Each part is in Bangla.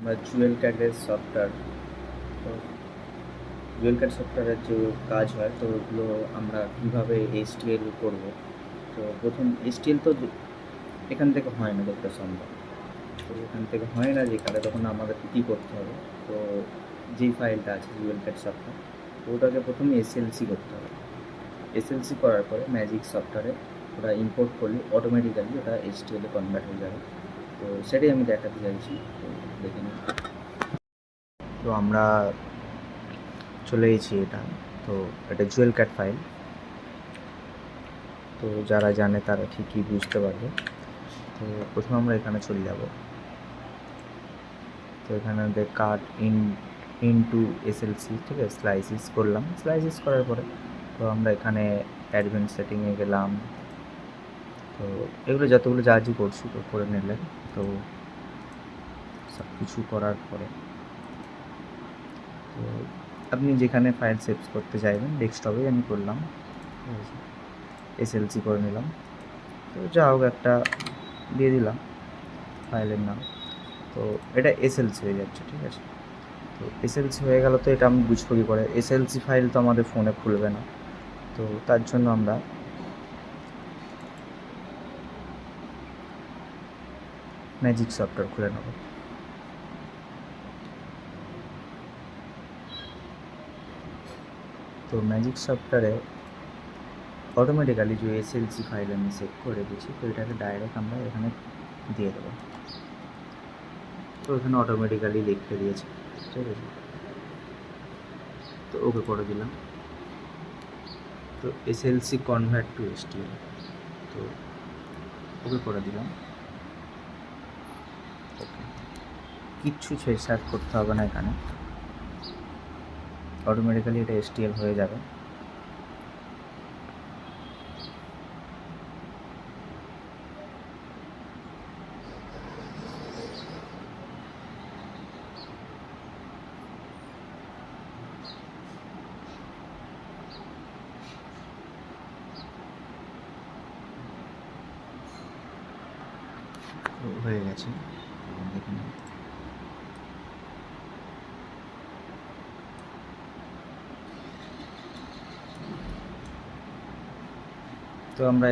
বা জুয়েল ক্যাটের সফটওয়্যার। তো জুয়েল ক্যাট সফটওয়্যারের যে কাজ হয়, তো ওগুলো আমরা কীভাবে এইচটিএল করবো। তো প্রথম এইচটিএল তো এখান থেকে হয় না যতটা সম্ভব। তো এখান থেকে হয় না যে কারণে তখন আমাদেরকে কী করতে হবে। তো যেই ফাইলটা আছে জুয়েল ক্যাট সফটওয়্যার, তো ওটাকে প্রথমে এসএলসি করতে হবে। এসএলসি করার পরে ম্যাজিক সফটওয়্যারে ওটা ইম্পোর্ট করলে অটোমেটিক্যালি ওটা এইচটিএলে কনভার্ট হয়ে যাবে। তো সেটাই আমি দেখাতে চাইছি, তো দেখে নিন। তো আমরা চলে গেছি এটা। তো এটা জুয়েল ক্যাট ফাইল, তো যারা জানে তারা ঠিকই বুঝতে পারবে। তো প্রথমে আমরা এখানে চলে যাব। তো এখানে কাট ইনটু এসএলসি, ঠিক আছে, স্লাইসিস করলাম। স্লাইসিস করার পরে তো আমরা এখানে অ্যাডভান্স সেটিংয়ে গেলাম। তো এগুলো যতগুলো যা করছি তো করে নিলেন। তো সব কিছু করার পরে তো আপনি যেখানে ফাইল সেভ করতে চাইবেন, ডেস্কটপে আমি করলাম, ঠিক আছে, এসএলসি করে নিলাম। তো যা হোক একটা দিয়ে দিলাম ফাইলের নাম। তো এটা এসএলসি হয়ে যাচ্ছে, ঠিক আছে। তো এসএলসি হয়ে গেল। তো এটা আমি বুঝবো কী করে? এসএলসি ফাইল তো আমাদের ফোনে খুলবে না। তো তার জন্য আমরা ম্যাজিক সফটওয়্যার খুলে নেব। তো ম্যাজিক সফটওয়্যারে অটোমেটিক্যালি যে এসএলসি ফাইল আমি সেভ করে দিয়েছি, তো এটাকে ডাইরেক্ট আমরা এখানে দিয়ে দেবো। তো এখানে অটোমেটিক্যালি লিখে দিয়েছে, ঠিক আছে। তো ওকে করে দিলাম। তো এসএলসি কনভার্ট টু এইচটিএল, তো ওকে করে দিলাম। ওকে, কিচ্ছু ছেড়ছাড় করতে হবে না এখানে, অটোমেটিক্যালি এটা এইচটিএল হয়ে যাবে। হয়ে গেছে, দেখে নিন। তো আমরা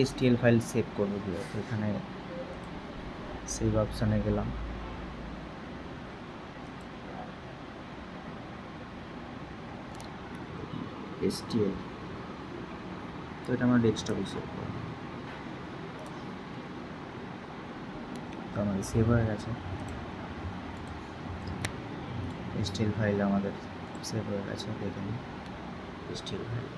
এইচটিএল ফাইল সেভ করবো দিয়ে, তো এখানে সেভ অপশানে গেলাম। এইচটিএল, তো এটা আমরা ডেস্কটপে সেভ করব। তো আমাদের সেভ হয়ে গেছে, এইচটিএল ফাইল আমাদের সেভ হয়ে গেছে, দেখে নিন এইচটিএল ফাইল।